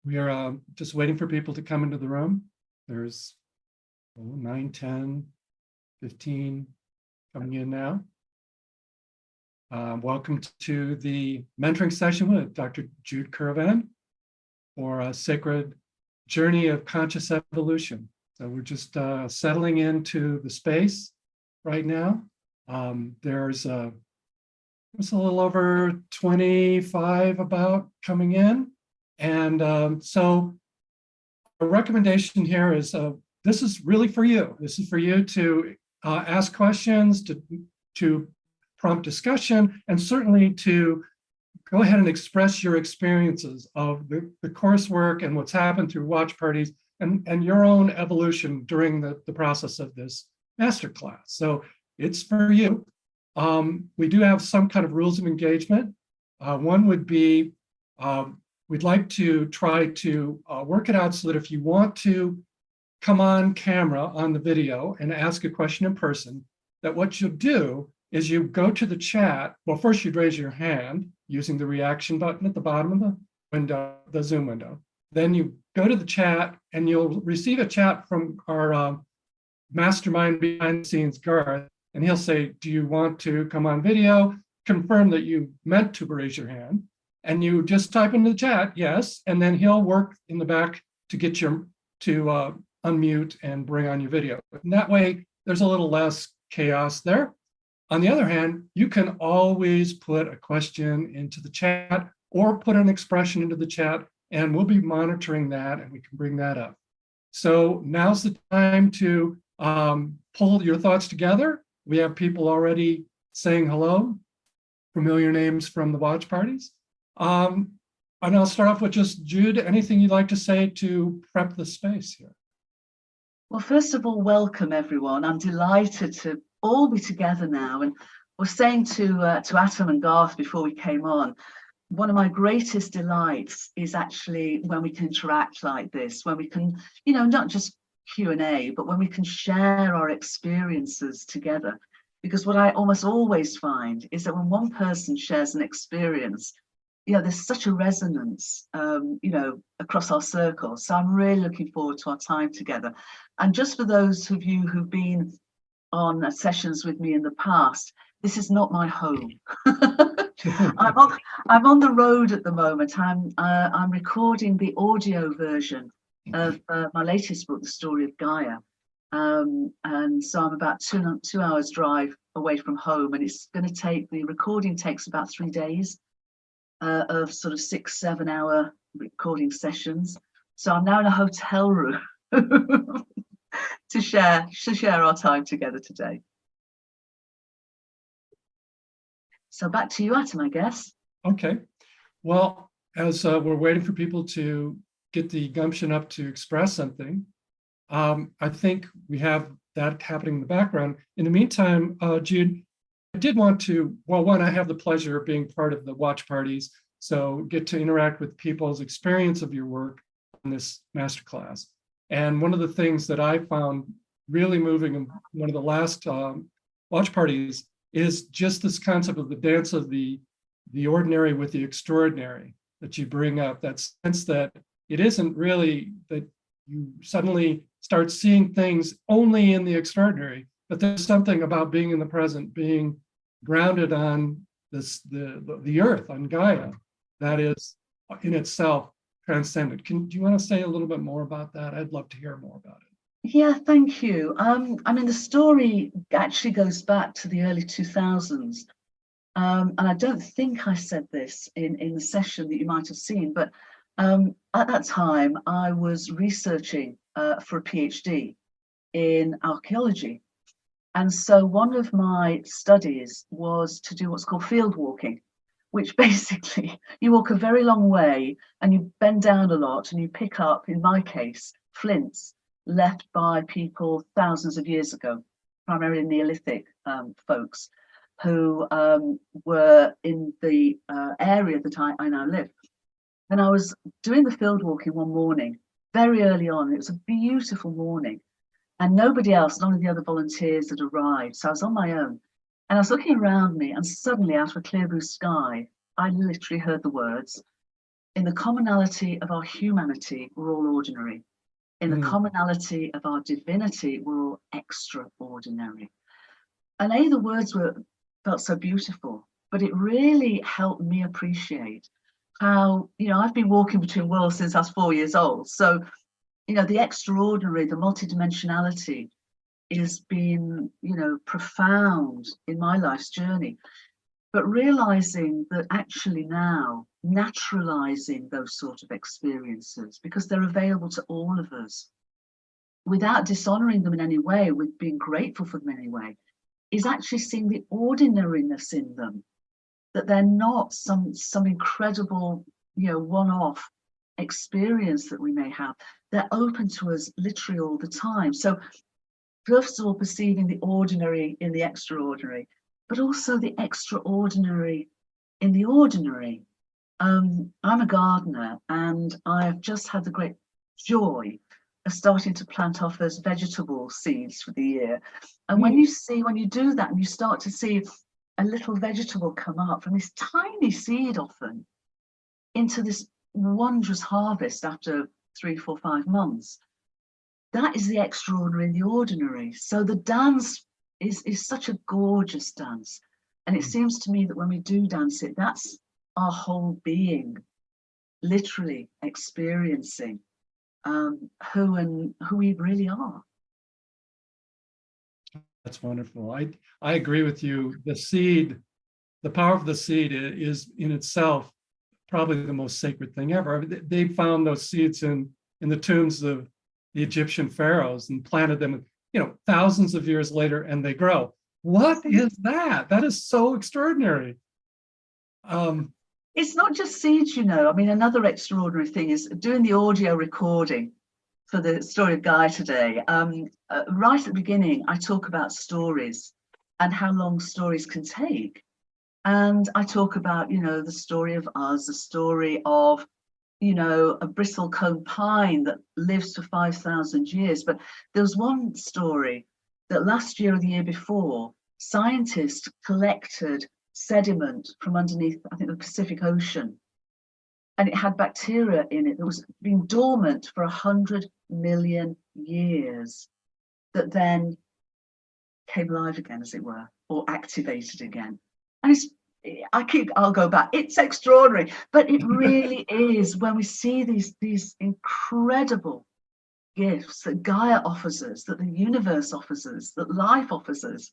We are just waiting for people to come into the room. There's 9, 10, 15 coming in now. Welcome to the mentoring session with Dr. Jude Currivan for a sacred journey of conscious evolution. So we're just settling into the space right now. There's a little over 25 about coming in. And so a recommendation here is this is really for you. This is for you to ask questions, to prompt discussion, and certainly to go ahead and express your experiences of the coursework and what's happened through watch parties and your own evolution during the process of this masterclass. So it's for you. We do have some kind of rules of engagement. One would be, we'd like to try to work it out so that if you want to come on camera on the video and ask a question in person, that what you'll do is you go to the chat. Well, first you'd raise your hand using the reaction button at the bottom of the window, the Zoom window. Then you go to the chat and you'll receive a chat from our mastermind behind the scenes, Garth, and he'll say, do you want to come on video? Confirm that you meant to raise your hand. And you just type into the chat, yes, and then he'll work in the back to get you to unmute and bring on your video. And that way, there's a little less chaos there. On the other hand, you can always put a question into the chat or put an expression into the chat, and we'll be monitoring that and we can bring that up. So now's the time to pull your thoughts together. We have people already saying hello, familiar names from the watch parties. And I'll start off with just Jude. Anything you'd like to say to prep the space here? Well, first of all, welcome everyone. I'm delighted to all be together now. And I was saying to Atom and Garth before we came on, one of my greatest delights is actually when we can interact like this, when we can, not just Q&A, but when we can share our experiences together. Because what I almost always find is that when one person shares an experience, there's such a resonance, across our circle. So I'm really looking forward to our time together. And just for those of you who've been on sessions with me in the past, this is not my home. I'm on the road at the moment. I'm recording the audio version of my latest book, The Story of Gaia. And so I'm about 2 hours drive away from home, and it's going to take, the recording takes about 3 days. Of sort of 6-7 hour recording sessions. So I'm now in a hotel room to share our time together today. So back to you, Atom, I guess. Okay. Well, as we're waiting for people to get the gumption up to express something, I think we have that happening in the background. In the meantime, Jude, I did want to, well, one, I have the pleasure of being part of the watch parties, so get to interact with people's experience of your work in this masterclass. And one of the things that I found really moving in one of the last watch parties is just this concept of the dance of the ordinary with the extraordinary that you bring up, that sense that it isn't really that you suddenly start seeing things only in the extraordinary, but there's something about being in the present, being grounded on the earth, on Gaia, that is in itself transcendent. Do you want to say a little bit more about that? I'd love to hear more about it. Yeah, thank you. I mean, the story actually goes back to the early 2000s. And I don't think I said this in the session that you might have seen, but at that time, I was researching for a PhD in archaeology. And so one of my studies was to do what's called field walking, which basically you walk a very long way and you bend down a lot and you pick up, in my case, flints left by people thousands of years ago, primarily Neolithic folks who were in the area that I now live. And I was doing the field walking one morning, very early on. It was a beautiful morning. And nobody else, none of the other volunteers had arrived. So I was on my own. And I was looking around me, and suddenly out of a clear blue sky, I literally heard the words, In the commonality of our humanity, we're all ordinary. In the commonality of our divinity, we're all extraordinary. And the words felt so beautiful, but it really helped me appreciate how, I've been walking between worlds since I was 4 years old. So, the extraordinary, the multidimensionality is being, profound in my life's journey. But realizing that actually now, naturalizing those sort of experiences, because they're available to all of us, without dishonoring them in any way, with being grateful for them anyway, is actually seeing the ordinariness in them, that they're not some incredible, one-off experience that we may have. They're open to us literally all the time. So first of all, perceiving the ordinary in the extraordinary, but also the extraordinary in the ordinary. I'm a gardener, and I've just had the great joy of starting to plant our first vegetable seeds for the year. And when you do that, and you start to see a little vegetable come up from this tiny seed often into this wondrous harvest after 3, 4, 5 months, that is the extraordinary in the ordinary. So the dance is such a gorgeous dance. And it seems to me that when we do dance it, that's our whole being, literally experiencing who we really are. That's wonderful. I agree with you. The seed, the power of the seed is in itself probably the most sacred thing ever. They found those seeds in the tombs of the Egyptian pharaohs and planted them, thousands of years later, and they grow. What is that? That is so extraordinary. It's not just seeds, I mean, another extraordinary thing is doing the audio recording for the Story of Guy today. Right at the beginning, I talk about stories and how long stories can take. And I talk about, the story of us, the story of, a bristlecone pine that lives for 5,000 years. But there was one story that last year or the year before, scientists collected sediment from underneath, I think, the Pacific Ocean. And it had bacteria in it that was been dormant for 100 million years, that then came alive again, as it were, or activated again. And I'll go back. It's extraordinary, but it really is when we see these incredible gifts that Gaia offers us, that the universe offers us, that life offers us,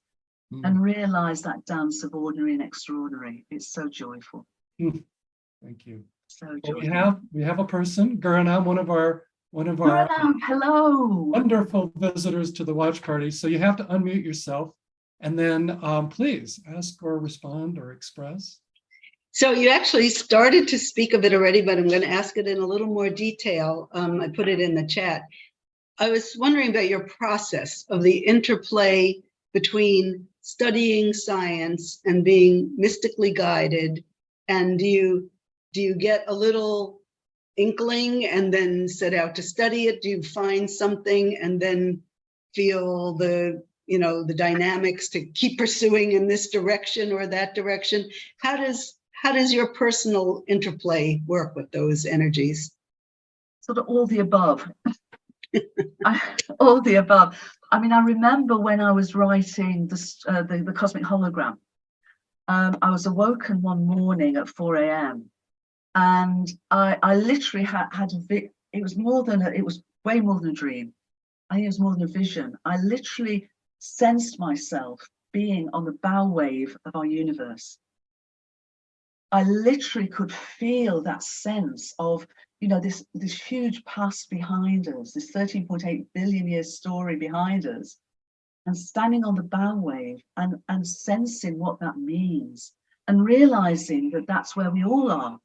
and realize that dance of ordinary and extraordinary. It's so joyful. Thank you. So joyful. Well, we have a person, Guranam, one of our hello, wonderful visitors to the watch party. So you have to unmute yourself, and then please ask or respond or express. So you actually started to speak of it already, but I'm going to ask it in a little more detail. I put it in the chat. I was wondering about your process of the interplay between studying science and being mystically guided. And do you get a little inkling and then set out to study it? Do you find something and then feel the dynamics to keep pursuing in this direction or that direction? How does your personal interplay work with those energies? Sort of all the above. All the above. I mean, I remember when I was writing the Cosmic Hologram, I was awoken one morning at 4 a.m. and I literally had it was way more than a dream. I think it was more than a vision. I literally sensed myself being on the bow wave of our universe. I literally could feel that sense of, this huge past behind us, this 13.8 billion year story behind us, and standing on the bow wave and sensing what that means, and realizing that that's where we all are,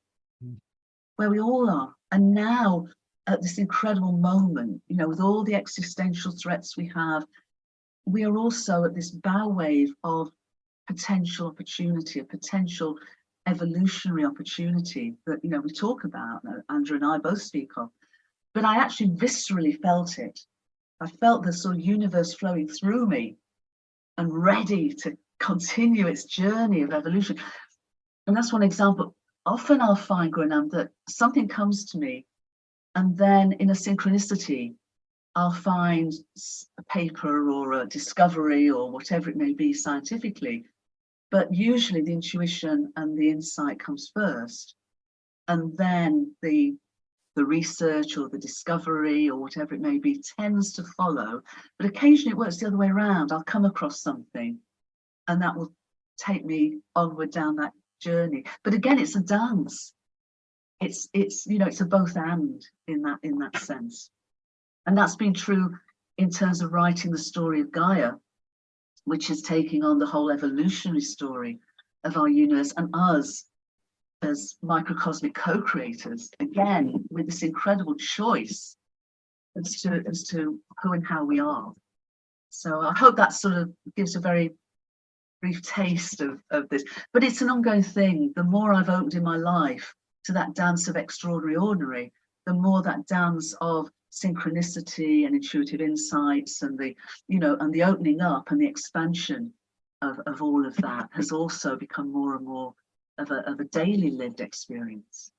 And now at this incredible moment, with all the existential threats we have, we are also at this bow wave of potential opportunity, a potential evolutionary opportunity that we talk about, Andrew and I both speak of. But I actually viscerally felt it. I felt the sort of universe flowing through me and ready to continue its journey of evolution. And that's one example. often I'll find, Grenam, that something comes to me, and then in a synchronicity, I'll find a paper or a discovery or whatever it may be scientifically. But usually the intuition and the insight comes first, and then the research or the discovery or whatever it may be tends to follow. But occasionally it works the other way around. I'll come across something and that will take me onward down that journey. But again, it's a dance. It's a both and in that sense. And that's been true in terms of writing the story of Gaia, which is taking on the whole evolutionary story of our universe and us as microcosmic co-creators, again, with this incredible choice as to who and how we are. So I hope that sort of gives a very brief taste of this. But it's an ongoing thing. The more I've opened in my life to that dance of extraordinary ordinary, the more that dance of synchronicity and intuitive insights and the opening up and the expansion of all of that has also become more and more of a daily lived experience.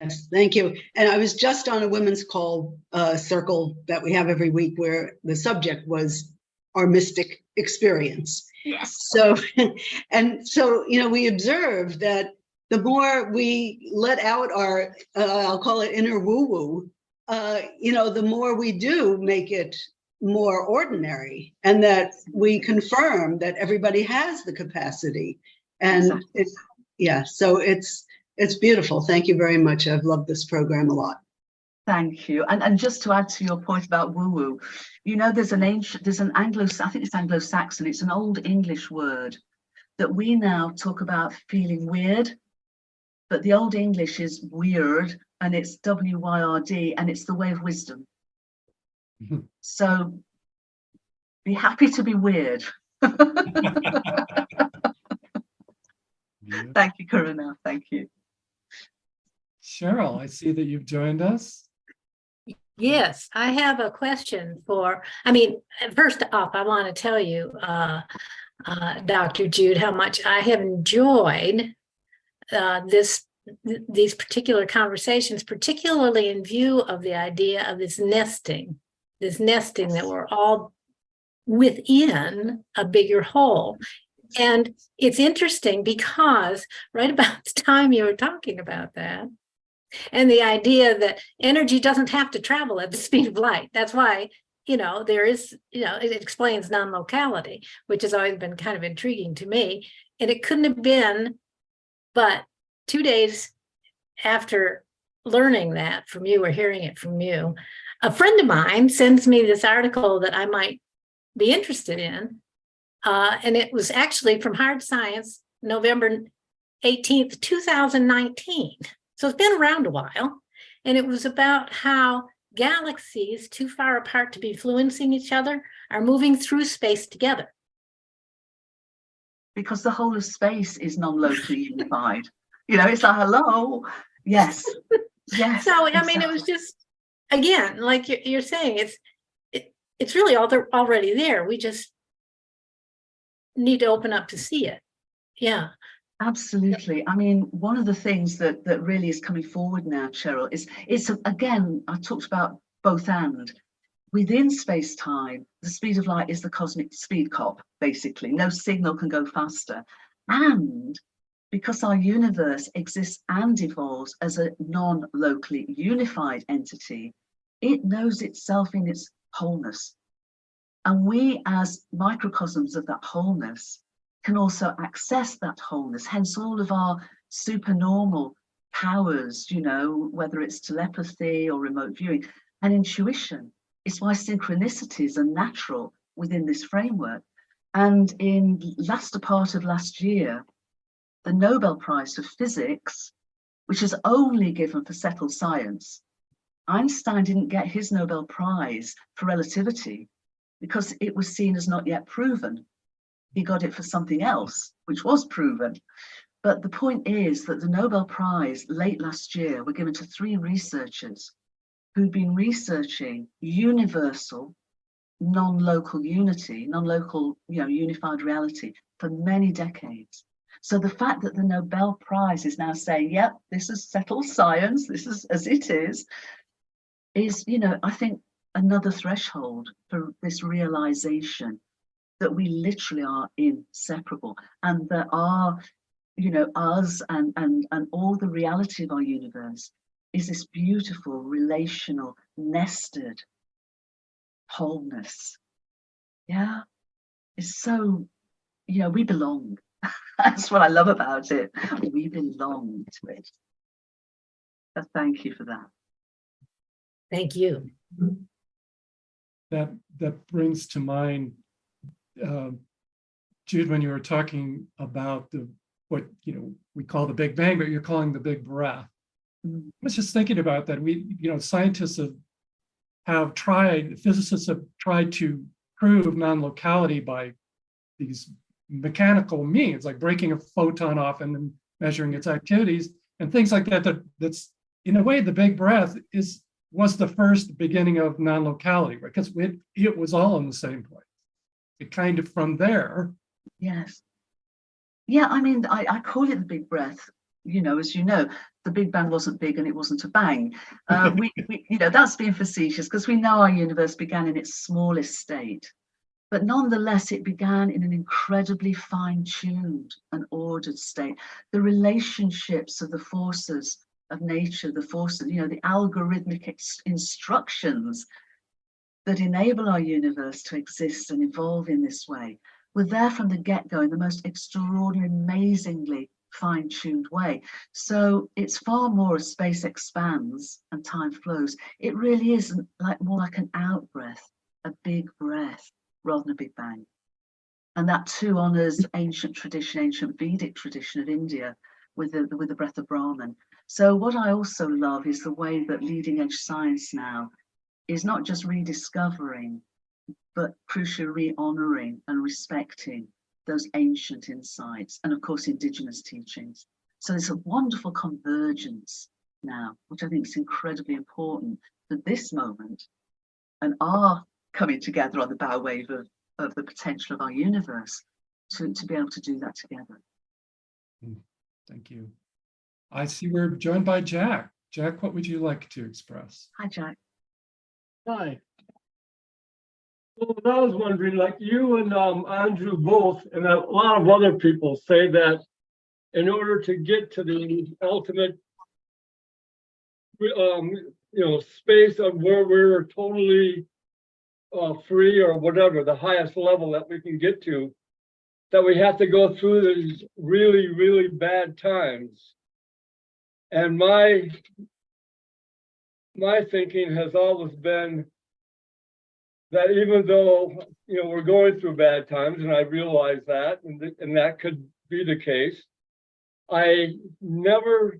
Yes, thank you. And I was just on a women's call circle that we have every week where the subject was our mystic experience. Yes. So, we observed that the more we let out our, I'll call it inner woo-woo, the more we do make it more ordinary, and that we confirm that everybody has the capacity. And exactly. it's beautiful. Thank you very much. I've loved this program a lot. Thank you. And just to add to your point about woo-woo, there's an Anglo-Saxon, it's an old English word that we now talk about feeling weird, but the old English is weird, and it's W-Y-R-D, and it's the way of wisdom. Mhm. So be happy to be weird. Yeah. Thank you, Karuna. Thank you. Cheryl, I see that you've joined us. Yes, I have a question first off, I want to tell you, Dr. Jude, how much I have enjoyed these particular conversations, particularly in view of the idea of this nesting that we're all within a bigger whole. And it's interesting because right about the time you were talking about that, and the idea that energy doesn't have to travel at the speed of light. That's why, there is, it explains non-locality, which has always been kind of intriguing to me. And it couldn't have been but 2 days after learning that from you or hearing it from you, a friend of mine sends me this article that I might be interested in. And it was actually from Hard Science, November 18th, 2019. So it's been around a while. And it was about how galaxies too far apart to be influencing each other are moving through space together. Because the whole of space is non-locally unified. It's like, hello. Yes. Yes. So, exactly. it was just, again, like you're saying, it's really already there. We just need to open up to see it. Yeah. Absolutely. One of the things that really is coming forward now, Cheryl, it's again, I talked about both and. Within space-time, the speed of light is the cosmic speed cop, basically. No signal can go faster. And because our universe exists and evolves as a non-locally unified entity, it knows itself in its wholeness. And we, as microcosms of that wholeness, can also access that wholeness, hence all of our supernormal powers, whether it's telepathy or remote viewing and intuition. It's why synchronicities are natural within this framework. And in latter part of last year, the Nobel Prize for Physics, which is only given for settled science, Einstein didn't get his Nobel Prize for relativity because it was seen as not yet proven. He got it for something else, which was proven. But the point is that the Nobel Prize late last year were given to 3 researchers who'd been researching universal, non-local unity, non-local, unified reality for many decades. So the fact that the Nobel Prize is now saying, yep, this is settled science, this is as it is, you know, I think another threshold for this realization that we literally are inseparable, and that our, you know, us and all the reality of our universe is this beautiful relational nested wholeness. Yeah, it's so, you know, we belong. That's what I love about it. We belong to it. So thank you for that. Thank you. That brings to mind, Jude, when you were talking about what you know we call the Big Bang, but you're calling the Big Breath. I was just thinking about that. Scientists have tried, physicists have tried to prove non-locality by these mechanical means, like breaking a photon off and then measuring its activities and things like that. That's in a way, the Big Breath was the first beginning of non-locality, right? Because it was all in the same place. It kind of from there. Yes. Yeah, I mean, I call it the Big Breath. You know, as you know, the Big Bang wasn't big and it wasn't a bang. We you know, that's being facetious, because we know our universe began in its smallest state. But nonetheless, it began in an incredibly fine-tuned and ordered state. The relationships of the forces of nature, the forces, you know, the algorithmic instructions that enable our universe to exist and evolve in this way were there from the get-go in the most extraordinary, amazingly fine-tuned way. So it's far more as space expands and time flows. It really is more like an out-breath, a big breath, rather than a big bang. And that too honors ancient tradition, ancient Vedic tradition of India with the breath of Brahman. So what I also love is the way that leading edge science now is not just rediscovering, but crucially re-honoring and respecting those ancient insights and of course indigenous teachings. So there's a wonderful convergence now, which I think is incredibly important for this moment and our coming together on the bow wave of the potential of our universe to be able to do that together. Thank you. I see we're joined by Jack. Jack, what would you like to express? Hi, Jack. Hi. So I was wondering, like you and Andrew both, and a lot of other people say that in order to get to the ultimate, space of where we're totally free or whatever, the highest level that we can get to, that we have to go through these really, really bad times. And my thinking has always been that even though, we're going through bad times, and I realize that, and that could be the case, I never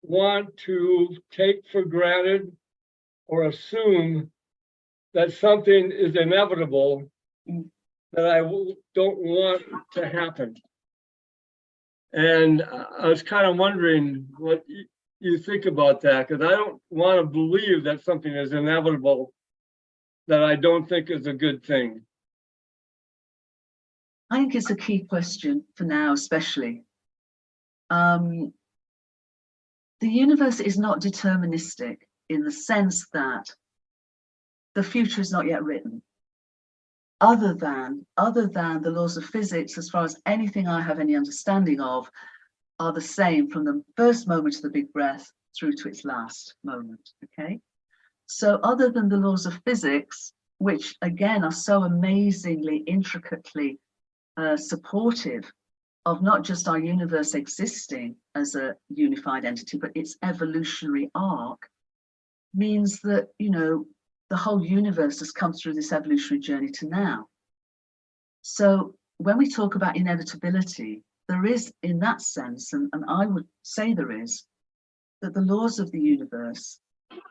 want to take for granted or assume that something is inevitable that I don't want to happen. And I was kind of wondering what you think about that, because I don't want to believe that something is inevitable that I don't think is a good thing. I think it's a key question for now, especially. The universe is not deterministic in the sense that the future is not yet written. Other than the laws of physics, as far as anything I have any understanding of, are the same from the first moment of the big breath through to its last moment, okay? So other than the laws of physics, which again are so amazingly, intricately supportive of not just our universe existing as a unified entity, but its evolutionary arc, means that, the whole universe has come through this evolutionary journey to now. So when we talk about inevitability, there is, in that sense, and I would say there is, that the laws of the universe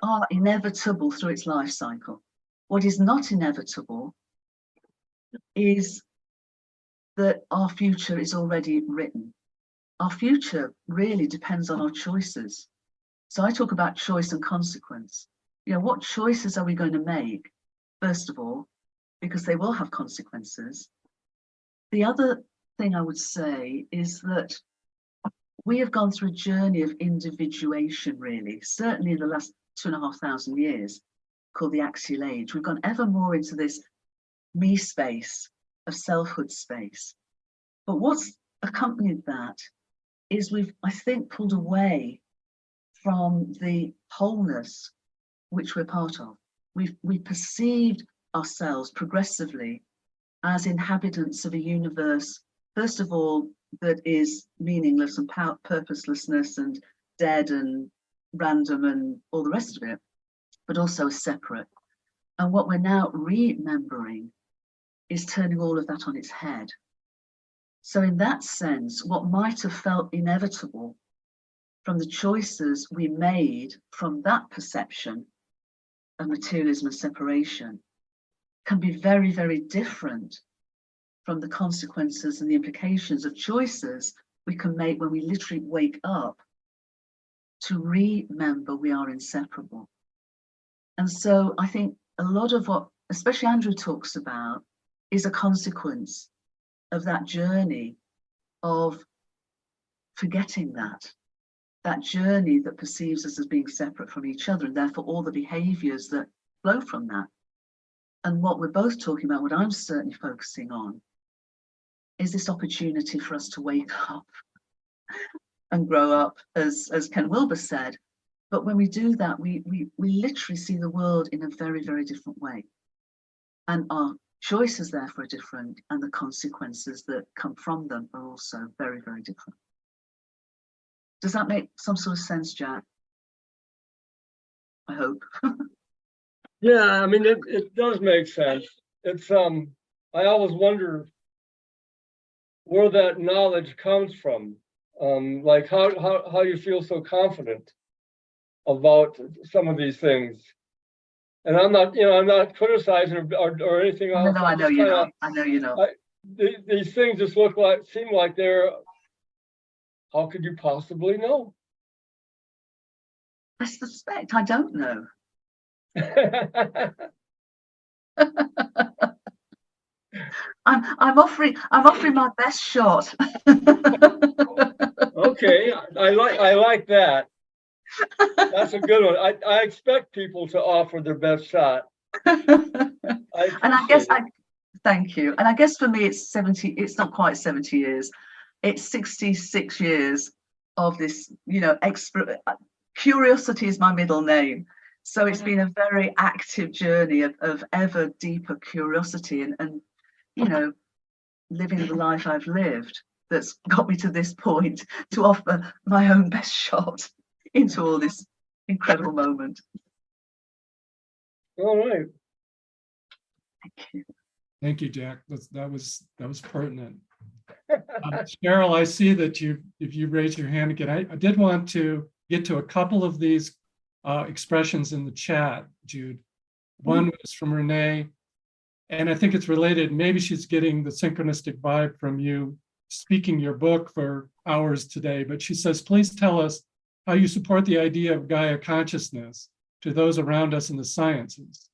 are inevitable through its life cycle. What is not inevitable is that our future is already written. Our future really depends on our choices. So I talk about choice and consequence. What choices are we going to make, first of all, because they will have consequences. The other thing I would say is that we have gone through a journey of individuation, really, certainly in the last 2,500 years, called the axial age. We've gone ever more into this me space, of selfhood space. But what's accompanied that is we've, I think, pulled away from the wholeness which we're part of. We perceived ourselves progressively as inhabitants of a universe, first of all, that is meaningless and purposelessness and dead and random and all the rest of it, but also as separate. And what we're now remembering is turning all of that on its head. So in that sense, what might have felt inevitable from the choices we made from that perception of materialism and separation can be very, very different from the consequences and the implications of choices we can make when we literally wake up to remember we are inseparable. And so I think a lot of what, especially Andrew talks about, is a consequence of that journey of forgetting that journey that perceives us as being separate from each other, and therefore all the behaviors that flow from that. And what we're both talking about, what I'm certainly focusing on, is this opportunity for us to wake up and grow up, as Ken Wilber said. But when we do that, we literally see the world in a very, very different way. And our choices therefore are different, and the consequences that come from them are also very, very different. Does that make some sort of sense, Jack? I hope. Yeah, I mean, it does make sense. It's I always wonder where that knowledge comes from. Like how you feel so confident about some of these things. And I'm not criticizing or anything else. No, I know you're not. I know you're not. These things just seem like they're, how could you possibly know? I suspect I don't know. I'm offering my best shot. Okay, I like that. That's a good one. I expect people to offer their best shot. And I guess thank you. And I guess for me it's 70, it's not quite 70 years. It's 66 years of this, curiosity is my middle name. So it's been a very active journey of ever deeper curiosity and living the life I've lived that's got me to this point to offer my own best shot into all this incredible moment. All right. Thank you. Thank you, Jack. That was pertinent. Cheryl, I see that if you raise your hand again, I did want to get to a couple of these expressions in the chat, Jude. One was from Renee, and I think it's related. Maybe she's getting the synchronistic vibe from you speaking your book for hours today, but she says, please tell us how you support the idea of Gaia consciousness to those around us in the sciences.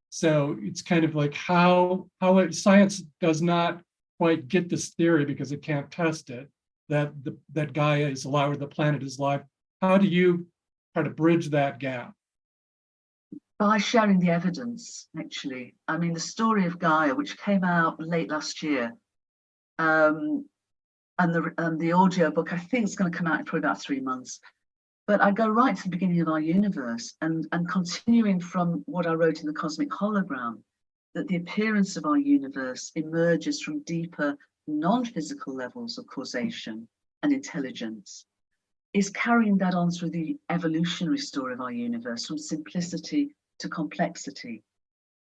So it's kind of like how science does not quite get this theory because it can't test it, that Gaia is alive or the planet is alive. How do you try to bridge that gap? By sharing the evidence, actually. I mean, the story of Gaia, which came out late last year, and the audio book, I think, is going to come out in probably about 3 months. But I go right to the beginning of our universe and continuing from what I wrote in the Cosmic Hologram, that the appearance of our universe emerges from deeper non-physical levels of causation and intelligence, is carrying that on through the evolutionary story of our universe, from simplicity to complexity.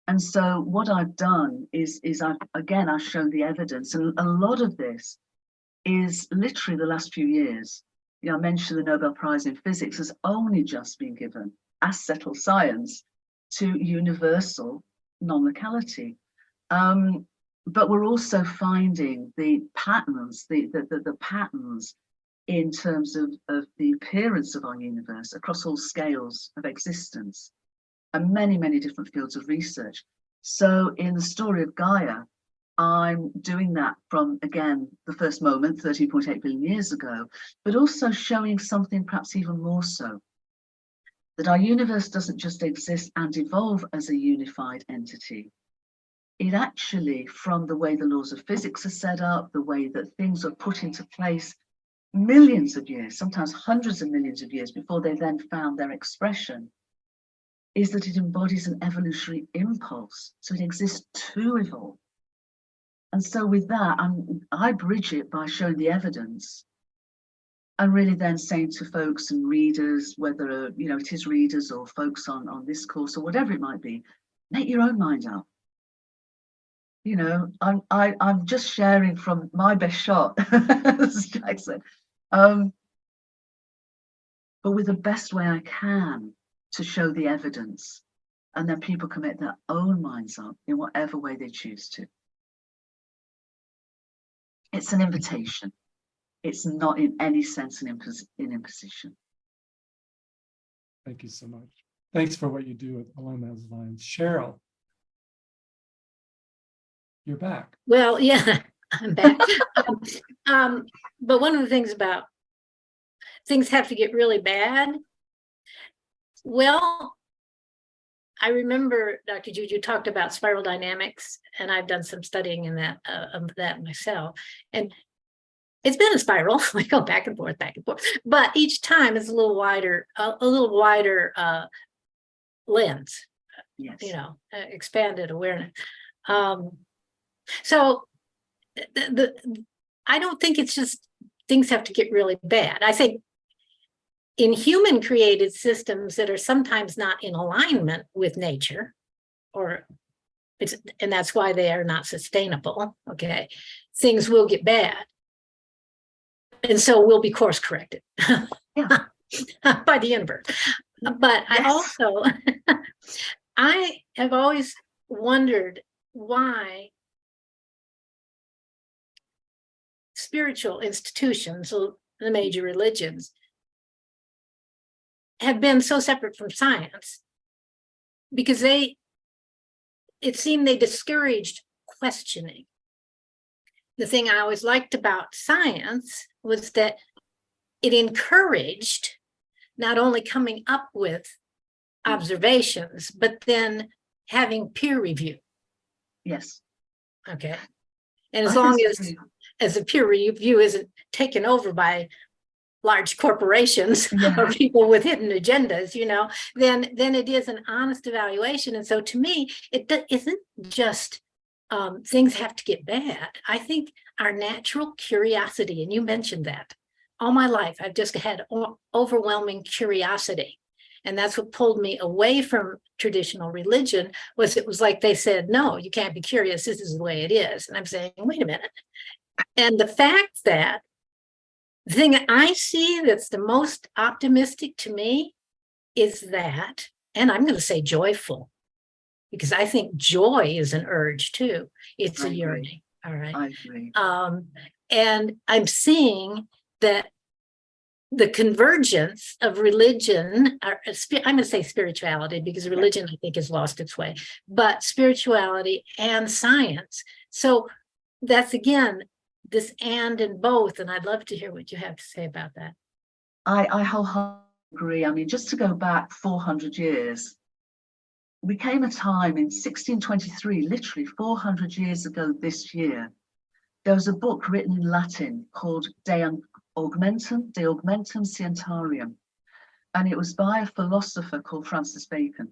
And so what I've done is I've shown the evidence, and a lot of this is literally the last few years. I mentioned the Nobel Prize in Physics has only just been given, as settled science, to universal non-locality. But we're also finding the patterns, the patterns in terms of the appearance of our universe across all scales of existence and many, many different fields of research. So in the story of Gaia, I'm doing that from, again, the first moment, 13.8 billion years ago, but also showing something perhaps even more so, that our universe doesn't just exist and evolve as a unified entity. It actually, from the way the laws of physics are set up, the way that things are put into place, millions of years, sometimes hundreds of millions of years before they then found their expression, is that it embodies an evolutionary impulse. So it exists to evolve. And so with that, I bridge it by showing the evidence and really then saying to folks and readers, whether it is readers or folks on this course or whatever it might be, make your own mind up. I'm just sharing from my best shot, as Jack said, but with the best way I can to show the evidence, and then people can make their own minds up in whatever way they choose to. It's an invitation. It's not in any sense an imposition. Thank you so much. Thanks for what you do along those lines. Cheryl, you're back. Well, yeah, I'm back. But one of the things about things have to get really bad. Well, I remember, Dr. Jude, you talked about spiral dynamics, and I've done some studying in that of that myself. And it's been a spiral. We go back and forth, but each time it's a little wider lens. Yes. Expanded awareness. So I don't think it's just things have to get really bad. I think in human created systems that are sometimes not in alignment with nature, and that's why they are not sustainable, okay, things will get bad. And so we'll be course corrected by the universe. But yes. I have always wondered why spiritual institutions, the major religions, have been so separate from science, because it seemed they discouraged questioning. The thing I always liked about science was that it encouraged not only coming up with observations, but then having peer review. Yes. Okay. And as long as the peer review isn't taken over by large corporations or people with hidden agendas, then it is an honest evaluation. And so to me, it isn't just things have to get bad. I think our natural curiosity, and you mentioned that, all my life, I've just had overwhelming curiosity. And that's what pulled me away from traditional religion, it was like they said, no, you can't be curious. This is the way it is. And I'm saying, wait a minute. And the fact that the thing I see that's the most optimistic to me is that, and I'm going to say joyful, because I think joy is an urge too. It's a yearning. All right. I agree. And I'm seeing that the convergence of religion, I'm going to say spirituality, because religion, I think, has lost its way, but spirituality and science. So that's, again, this and both. And I'd love to hear what you have to say about that. I wholeheartedly agree. I mean, just to go back 400 years, we came a time in 1623, literally 400 years ago this year, there was a book written in Latin called De Augmentum Scientiarum, and it was by a philosopher called Francis Bacon.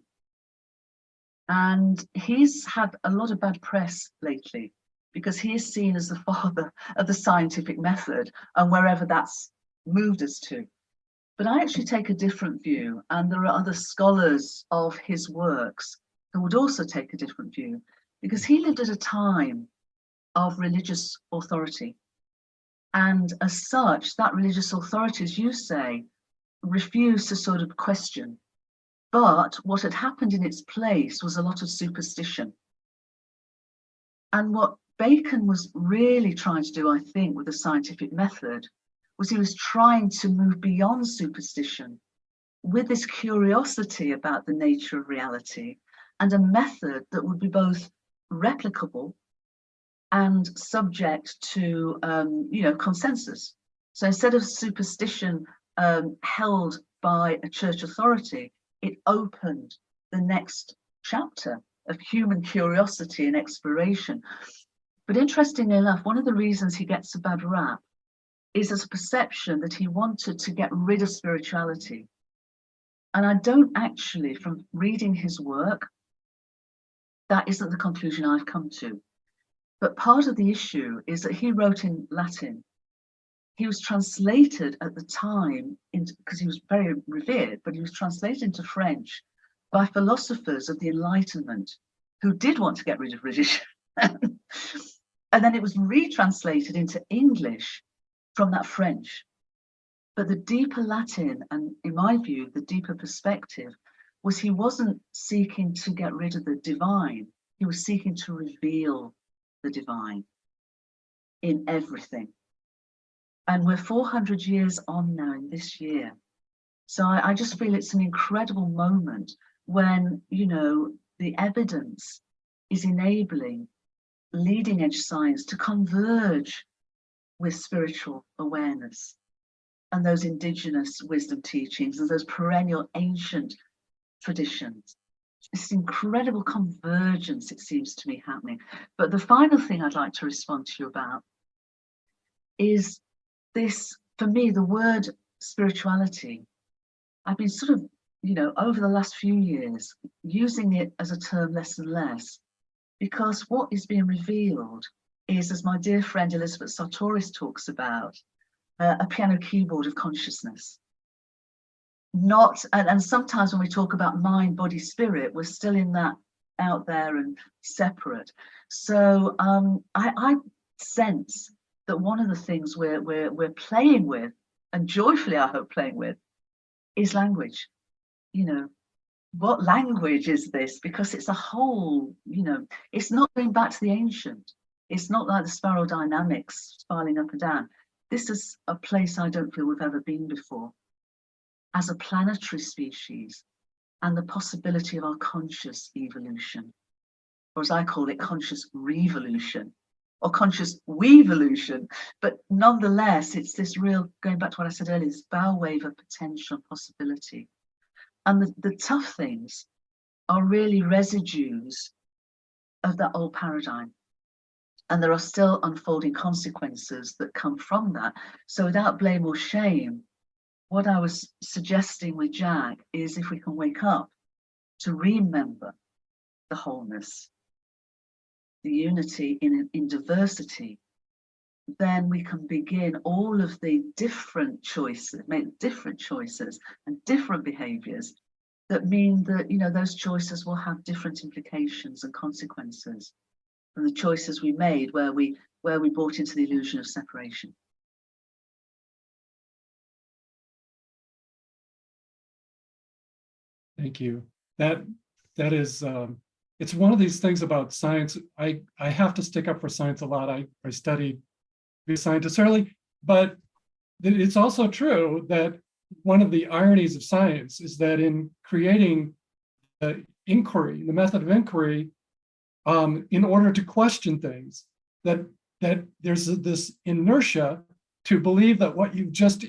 And he's had a lot of bad press lately because he is seen as the father of the scientific method, and wherever that's moved us to. But I actually take a different view, and there are other scholars of his works who would also take a different view, because he lived at a time of religious authority. And as such, that religious authority, as you say, refused to sort of question. But what had happened in its place was a lot of superstition. And what Bacon was really trying to do, I think, with the scientific method, was he was trying to move beyond superstition with this curiosity about the nature of reality, and a method that would be both replicable and subject to, consensus. So instead of superstition held by a church authority, it opened the next chapter of human curiosity and exploration. But interestingly enough, one of the reasons he gets a bad rap is as a perception that he wanted to get rid of spirituality. And I don't actually, from reading his work, that isn't the conclusion I've come to. But part of the issue is that he wrote in Latin. He was translated at the time, because he was very revered, but he was translated into French by philosophers of the Enlightenment who did want to get rid of religion. And then it was retranslated into English from that French. But the deeper Latin, and in my view, the deeper perspective, was he wasn't seeking to get rid of the divine. He was seeking to reveal the divine in everything. And we're 400 years on now in this year. So I just feel it's an incredible moment when, the evidence is enabling leading edge science to converge with spiritual awareness and those indigenous wisdom teachings and those perennial ancient traditions. This incredible convergence, it seems to me, happening. But the final thing I'd like to respond to you about is this, for me, the word spirituality. I've been sort of, over the last few years, using it as a term less and less, because what is being revealed is, as my dear friend Elizabeth Sartoris talks about, a piano keyboard of consciousness. And sometimes when we talk about mind, body, spirit, we're still in that out there and separate. So I sense that one of the things we're playing with, and joyfully I hope playing with, is language. What language is this? Because it's a whole, it's not going back to the ancient. It's not like the spiral dynamics spiraling up and down. This is a place I don't feel we've ever been before. As a planetary species, and the possibility of our conscious evolution, or as I call it, conscious revolution, or conscious weevolution. But nonetheless, it's this real, going back to what I said earlier, this bow wave of potential possibility. And the tough things are really residues of that old paradigm. And there are still unfolding consequences that come from that. So without blame or shame, what I was suggesting with Jack is, if we can wake up to remember the wholeness, the unity in diversity, then we can begin all of the different choices, make different choices and different behaviors that mean that, those choices will have different implications and consequences from the choices we made where we bought into the illusion of separation. Thank you. That is, it's one of these things about science. I have to stick up for science a lot. I studied to be a scientist early, but it's also true that one of the ironies of science is that in creating the inquiry, the method of inquiry, in order to question things, that there's this inertia to believe that what you've just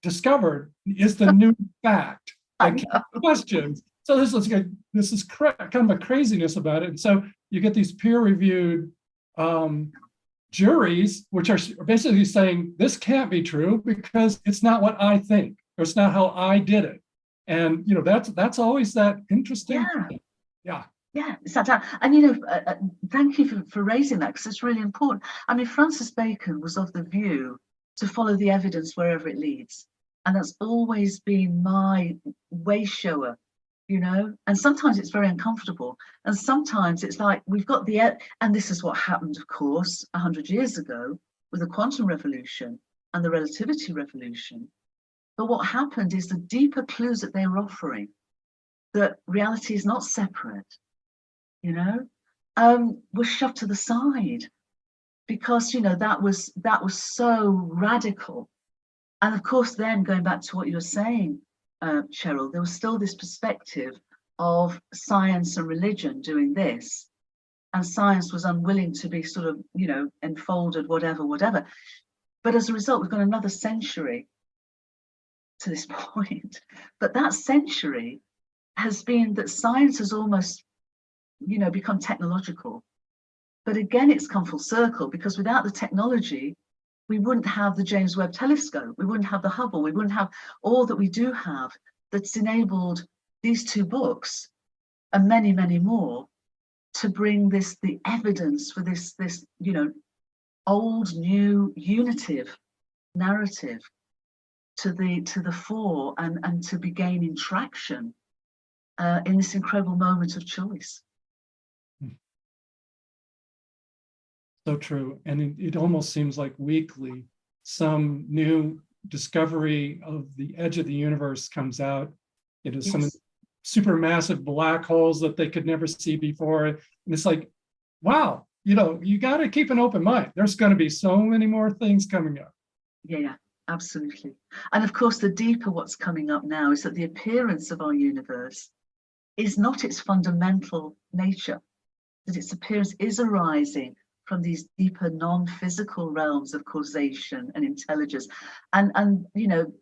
discovered is the new fact. Questions. So this is kind of a craziness about it. And so you get these peer-reviewed juries, which are basically saying this can't be true because it's not what I think, or it's not how I did it. And that's always that interesting. Yeah. Yeah, it's that. And thank you for raising that, because it's really important. I mean, Francis Bacon was of the view to follow the evidence wherever it leads. And that's always been my way shower, and sometimes it's very uncomfortable. And sometimes it's like we've got and this is what happened, of course, 100 years ago with the quantum revolution and the relativity revolution. But what happened is the deeper clues that they were offering, that reality is not separate, were shoved to the side because, that was so radical. And of course, then going back to what you were saying, Cheryl, there was still this perspective of science and religion doing this. and science was unwilling to be sort of, you know, enfolded, whatever. But as a result, we've got another century to this point. But that century has been that science has almost, you know, become technological. But again, it's come full circle, because without the technology, we wouldn't have the James Webb Telescope, we wouldn't have the Hubble, we wouldn't have all that we do have that's enabled these two books and many, many more to bring the evidence for this, you know, old, new, unitive narrative to the fore, and to be gaining traction in this incredible moment of choice. So true. And it almost seems like weekly, some new discovery of the edge of the universe comes out. It is some Yes. supermassive black holes that they could never see before. And it's like, wow, you know, you got to keep an open mind. There's going to be so many more things coming up. Yeah, absolutely. And of course, the deeper what's coming up now is that the appearance of our universe is not its fundamental nature, that its appearance is arising from these deeper non-physical realms of causation and intelligence. And you know,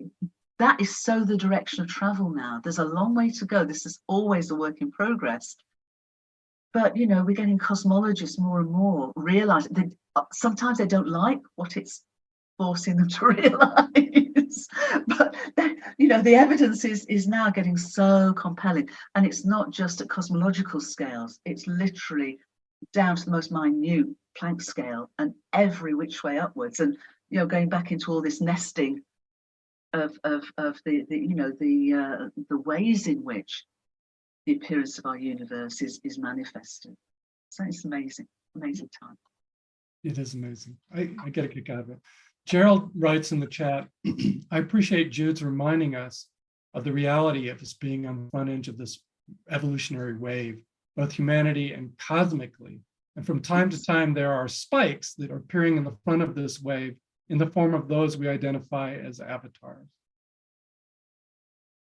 that is so the direction of travel now. There's a long way to go. This is always a work in progress. But, you know, we're getting cosmologists more and more realize that sometimes they don't like what it's forcing them to realize. But, you know, the evidence is now getting so compelling. And it's not just at cosmological scales. It's literally down to the most minute Planck scale and every which way upwards. And, you know, going back into all this nesting of the you know, the ways in which the appearance of our universe is manifested. So it's amazing time. It is amazing. I get a kick out of it. Gerald writes in the chat, I appreciate Jude's reminding us of the reality of us being on the front edge of this evolutionary wave, both humanity and cosmically. And from time to time, there are spikes that are appearing in the front of this wave in the form of those we identify as avatars.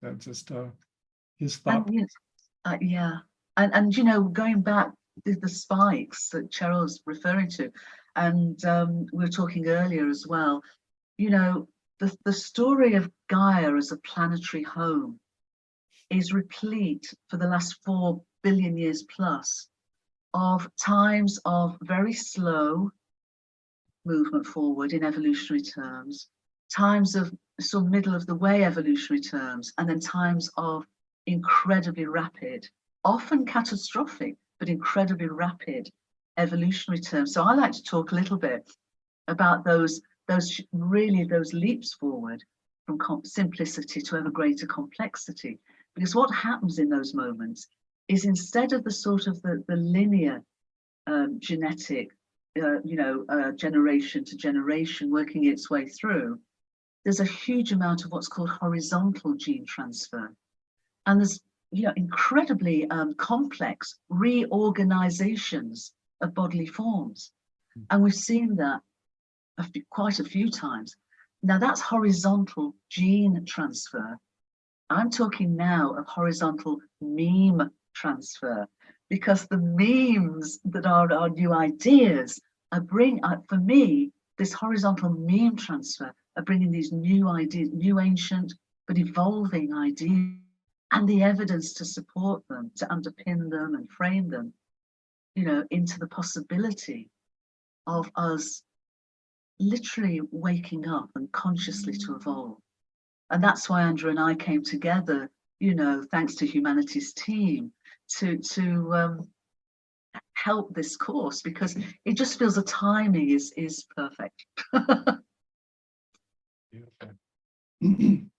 That's just his thought. And, yeah, and you know, going back to the spikes that Cheryl's referring to, and we were talking earlier as well, you know, the story of Gaia as a planetary home is replete for the last 4 billion years plus of times of very slow movement forward in evolutionary terms, times of sort of middle of the way evolutionary terms, and then times of incredibly rapid, often catastrophic, but incredibly rapid evolutionary terms. So I like to talk a little bit about those leaps forward from simplicity to ever greater complexity. Because what happens in those moments is, instead of the sort of the linear genetic, generation to generation working its way through, there's a huge amount of what's called horizontal gene transfer. And there's, you know, incredibly complex reorganizations of bodily forms. And we've seen that quite a few times. Now that's horizontal gene transfer. I'm talking now of horizontal meme transfer, because the memes that are our new ideas are for me, this horizontal meme transfer are bringing these new ideas, new ancient but evolving ideas, and the evidence to support them, to underpin them and frame them, you know, into the possibility of us literally waking up and consciously to evolve. And that's why Andrew and I came together, you know, thanks to Humanity's team, to help this course, because it just feels the timing is perfect.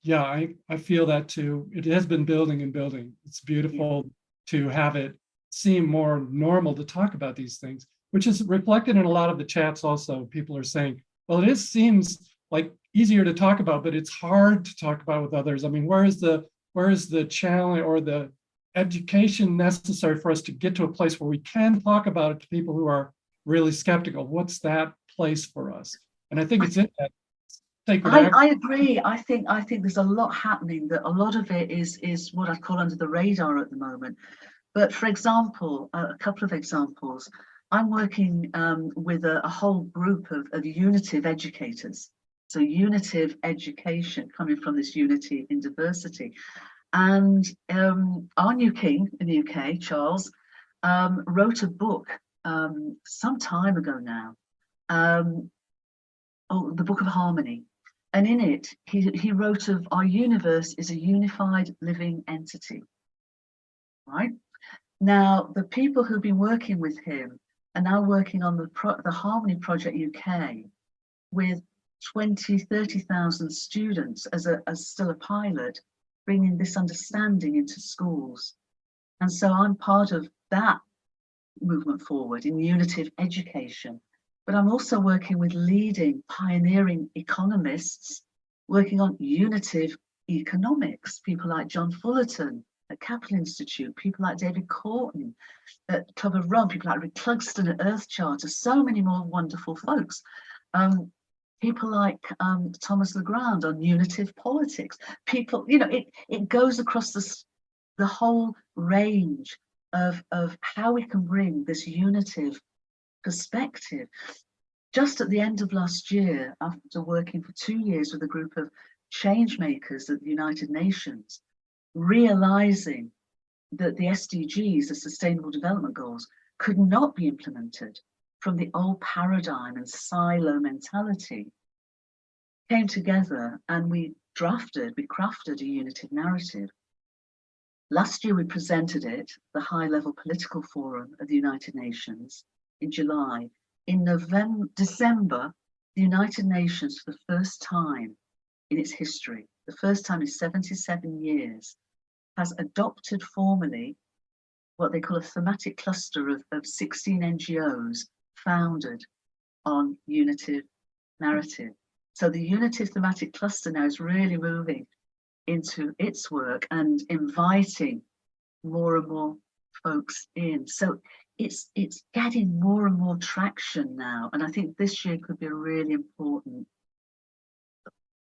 Yeah, I feel that too. It has been building and building. It's beautiful to have it seem more normal to talk about these things, which is reflected in a lot of the chats also. People are saying, well, seems like easier to talk about, but it's hard to talk about with others. I mean, where is the challenge or the education necessary for us to get to a place where we can talk about it to people who are really skeptical? What's that place for us? And I think it's in that sacred act. I agree. I think there's a lot happening, that a lot of it is what I call under the radar at the moment. But for example, a couple of examples, I'm working with a whole group of unitive educators. So unitive education coming from this unity in diversity. And our new king in the UK, Charles, wrote a book some time ago now, the Book of Harmony. And in it, he wrote of our universe is a unified living entity, right? Now, the people who've been working with him are now working on the Harmony Project UK with 30,000 students as still a pilot, bringing this understanding into schools. And so I'm part of that movement forward in unitive education. But I'm also working with leading pioneering economists, working on unitive economics, people like John Fullerton at Capital Institute, people like David Courtney at Club of Rome, people like Rick Clugston at Earth Charter, so many more wonderful folks. People like Thomas Legrand on unitive politics. People, you know, it goes across the whole range of how we can bring this unitive perspective. Just at the end of last year, after working for 2 years with a group of change makers at the United Nations, realizing that the SDGs, the Sustainable Development Goals, could not be implemented from the old paradigm and silo mentality, came together and we crafted a unitive narrative. Last year, we presented it, the high-level political forum of the United Nations in July. In December, the United Nations, for the first time in its history, the first time in 77 years, has adopted formally what they call a thematic cluster of 16 NGOs founded on unitive narrative. So the unitive thematic cluster now is really moving into its work and inviting more and more folks in. So it's getting more and more traction now. And I think this year could be a really important,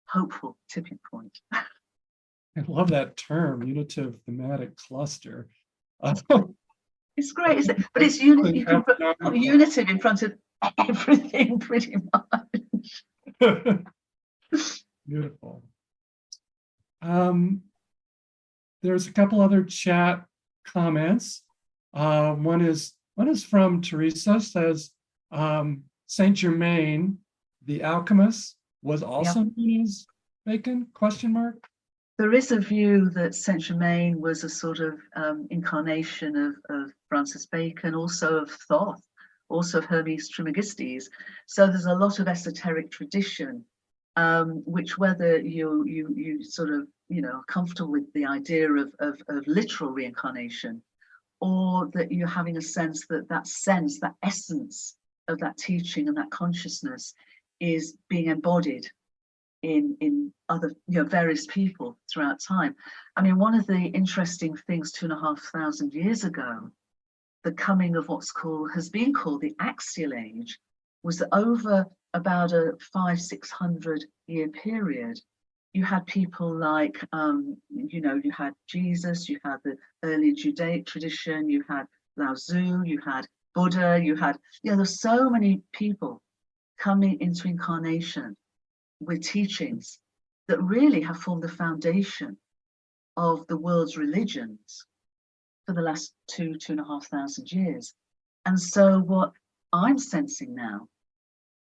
hopeful tipping point. I love that term, unitive thematic cluster. It's great, isn't it? But it's unitive. You can put unitive in front of everything pretty much. Beautiful. There's a couple other chat comments. One is from Teresa, says Saint Germain, the alchemist, was also known as Bacon? ? There is a view that Saint Germain was a sort of incarnation of Francis Bacon, also of Thoth, also of Hermes Trismegistus. So there's a lot of esoteric tradition, which whether you sort of, you know, comfortable with the idea of literal reincarnation, or that you're having a sense that essence of that teaching and that consciousness is being embodied in other, you know, various people throughout time. I mean, one of the interesting things 2,500 years ago, the coming of has been called the Axial Age, was that over about a 500-600 year period, you had people like, you know, you had Jesus, you had the early Judaic tradition, you had Lao Tzu, you had Buddha, you had, you know, there's so many people coming into incarnation with teachings that really have formed the foundation of the world's religions for the last 2,500 years. And so what I'm sensing now,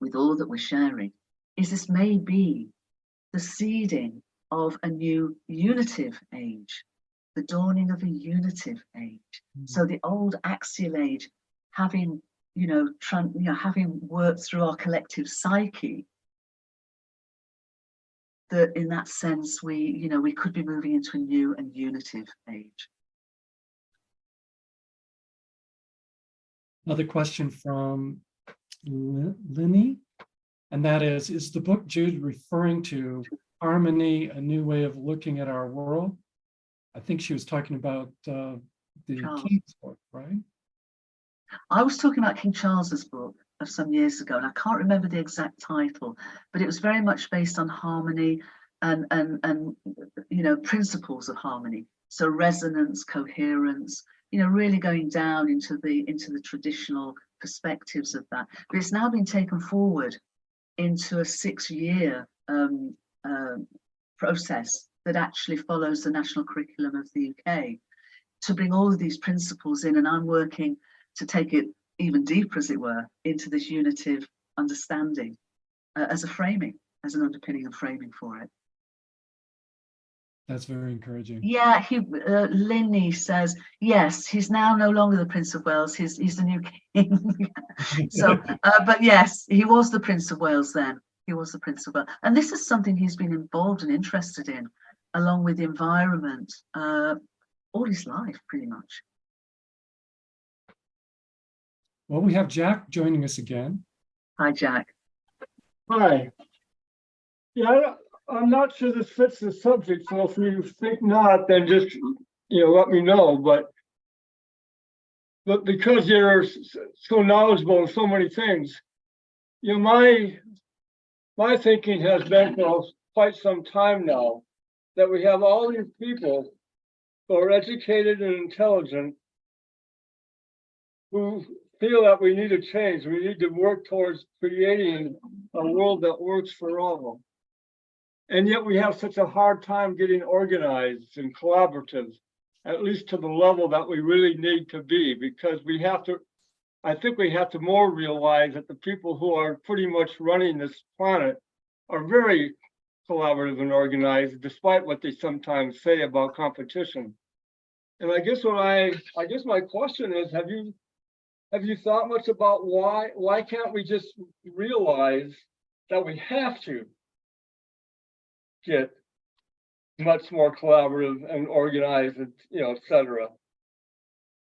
with all that we're sharing, is this may be the seeding of a new unitive age, the dawning of a unitive age. So the old axial age, having, you know, having worked through our collective psyche, that in that sense we could be moving into a new and unitive age. Another question from Linny, and that is the book Jude referring to Harmony, a new way of looking at our world? I think she was talking about the King's book, right? I was talking about King Charles's book of some years ago, and I can't remember the exact title, but it was very much based on harmony and you know, principles of harmony. So resonance, coherence, you know, really going down into the traditional perspectives of that. But it's now been taken forward into a 6-year process that actually follows the national curriculum of the UK to bring all of these principles in. And I'm working to take it even deeper, as it were, into this unitive understanding as a framing, as an underpinning and framing for it. That's very encouraging. Yeah, Linny says, yes, he's now no longer the Prince of Wales, he's the new king. So, but yes, he was the Prince of Wales then. He was the Prince of Wales. And this is something he's been involved and interested in, along with the environment, all his life, pretty much. Well, we have Jack joining us again. Hi, Jack. Hi. Yeah, I'm not sure this fits the subject, so if you think not, then just, let me know, but because you're so knowledgeable in so many things, my thinking has been for quite some time now that we have all these people who are educated and intelligent who feel that we need to change. We need to work towards creating a world that works for all. And yet we have such a hard time getting organized and collaborative, at least to the level that we really need to be, because I think we have to more realize that the people who are pretty much running this planet are very collaborative and organized, despite what they sometimes say about competition. And I guess my question is, have you thought much about why can't we just realize that we have to get much more collaborative and organized, and et cetera,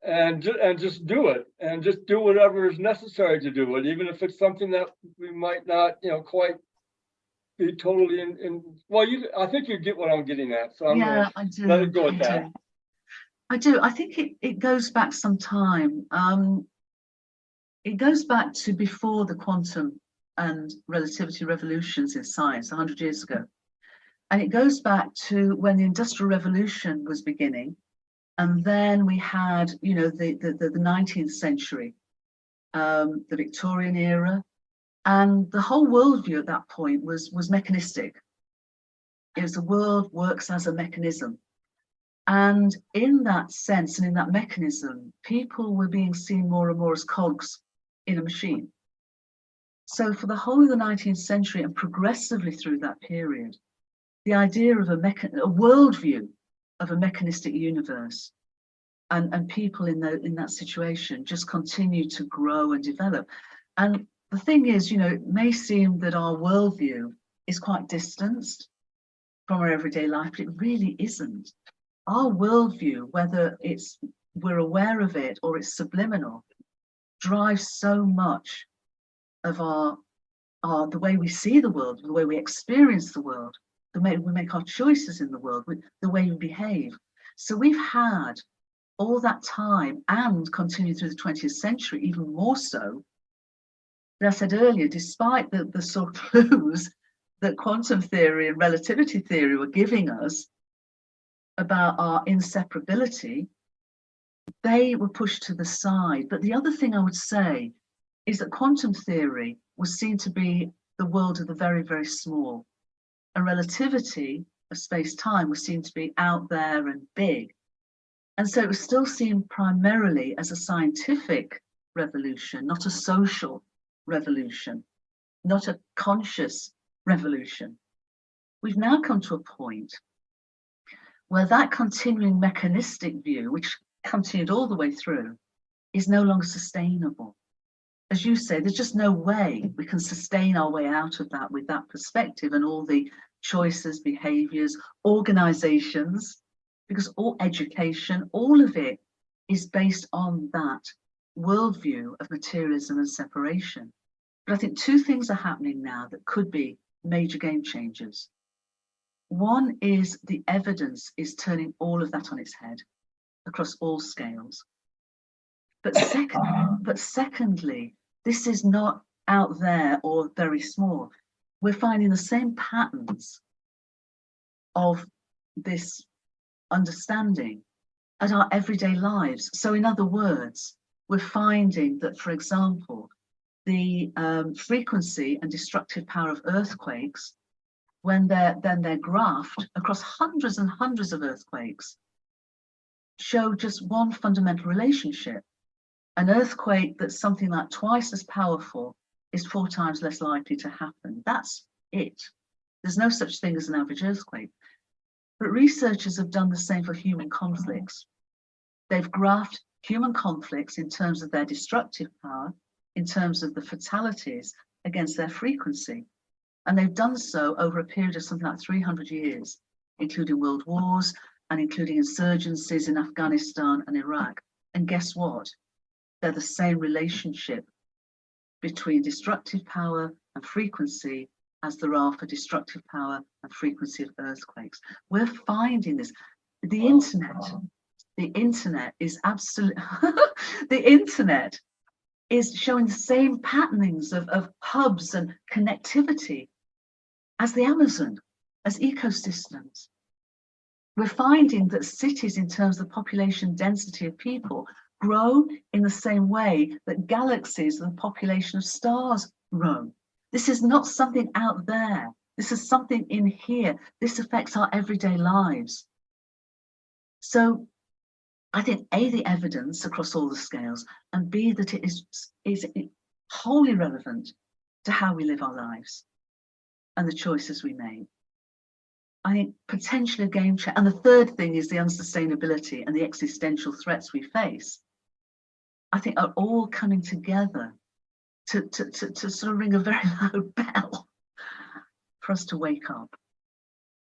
and just do it, and just do whatever is necessary to do it, even if it's something that we might not quite be totally in. Well, I think you get what I'm getting at, so I'm gonna let it go at that. I do. I think it goes back some time. It goes back to before the quantum and relativity revolutions in science 100 years ago. And it goes back to when the Industrial Revolution was beginning. And then we had, the 19th century, the Victorian era. And the whole worldview at that point was mechanistic. It was the world works as a mechanism. And in that sense and in that mechanism, people were being seen more and more as cogs in a machine. So for the whole of the 19th century and progressively through that period, the idea of a worldview of a mechanistic universe and people in that situation just continue to grow and develop. And the thing is, it may seem that our worldview is quite distanced from our everyday life, but it really isn't. Our worldview, whether we're aware of it or it's subliminal, drives so much of the way we see the world, the way we experience the world, the way we make our choices in the world, the way we behave. So we've had all that time and continue through the 20th century, even more so. As I said earlier, despite the sort of clues that quantum theory and relativity theory were giving us about our inseparability, they were pushed to the side. But the other thing I would say is that quantum theory was seen to be the world of the very, very small. And relativity of space-time was seen to be out there and big. And so it was still seen primarily as a scientific revolution, not a social revolution, not a conscious revolution. We've now come to a point where that continuing mechanistic view, which continued all the way through, is no longer sustainable. As you say, there's just no way we can sustain our way out of that with that perspective and all the choices, behaviors, organizations, because all education, all of it is based on that worldview of materialism and separation. But I think two things are happening now that could be major game changers. One is the evidence is turning all of that on its head across all scales. But secondly, this is not out there or very small. We're finding the same patterns of this understanding at our everyday lives. So in other words, we're finding that, for example, the frequency and destructive power of earthquakes, when they're graphed across hundreds and hundreds of earthquakes, show just one fundamental relationship. An earthquake that's something like twice as powerful is 4 times less likely to happen. That's it. There's no such thing as an average earthquake. But researchers have done the same for human conflicts. They've graphed human conflicts in terms of their destructive power, in terms of the fatalities against their frequency. And they've done so over a period of something like 300 years, including world wars and including insurgencies in Afghanistan and Iraq. And guess what? They're the same relationship between destructive power and frequency as there are for destructive power and frequency of earthquakes. We're finding this. The internet is absolutely, the internet is showing the same patternings of hubs and connectivity as the Amazon, as ecosystems. We're finding that cities, in terms of population density of people, grow in the same way that galaxies and the population of stars grow. This is not something out there. This is something in here. This affects our everyday lives. So I think A, the evidence across all the scales, and B, that it is wholly relevant to how we live our lives and the choices we make. I think potentially a game changer. And the third thing is the unsustainability and the existential threats we face, I think, are all coming together to sort of ring a very loud bell for us to wake up.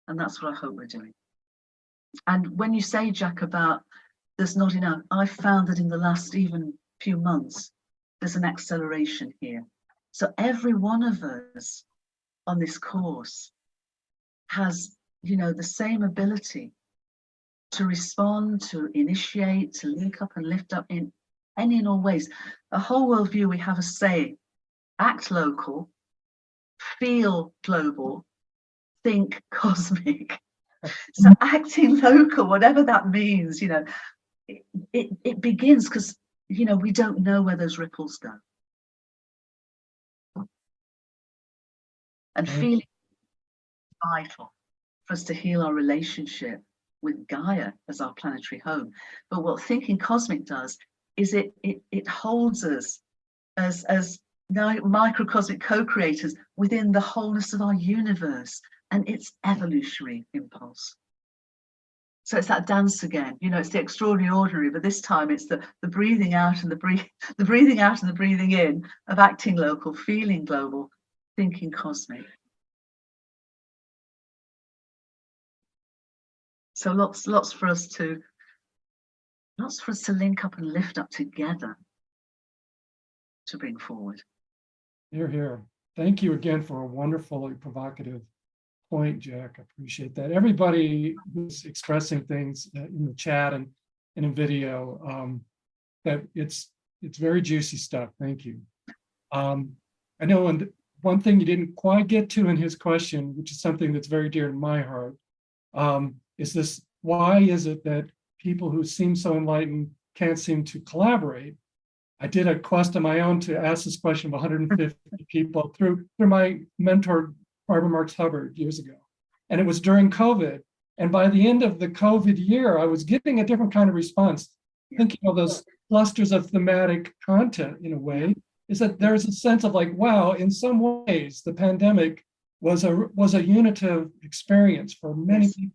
And that's what I hope we're doing. And when you say, Jack, about there's not enough, I found that in the last even few months, there's an acceleration here. So every one of us on this course has, you know, the same ability to respond, to initiate, to link up and lift up in any and all ways. A whole worldview, we have a saying: act local, feel global, think cosmic. So acting local, whatever that means, you know, it begins because, you know, we don't know where those ripples go. And feeling vital for us to heal our relationship with Gaia as our planetary home. But what thinking cosmic does is it holds us as microcosmic co-creators within the wholeness of our universe and its evolutionary impulse. So it's that dance again, you know, it's the extraordinary ordinary, but this time it's the breathing out and the breathing out and the breathing in of acting local, feeling global, thinking cosmic. So lots for us to link up and lift up together to bring forward. Hear, hear. Thank you again for a wonderfully provocative point, Jack. I appreciate that. Everybody who's expressing things in the chat and in video, that it's very juicy stuff. Thank you. I know, and one thing you didn't quite get to in his question, which is something that's very dear to my heart, is this: why is it that people who seem so enlightened can't seem to collaborate? I did a quest on my own to ask this question of 150 people through my mentor, Barbara Marx Hubbard, years ago. And it was during COVID. And by the end of the COVID year, I was getting a different kind of response, thinking of those clusters of thematic content in a way, is that there's a sense of like, wow, in some ways, the pandemic was a unitive experience for many people.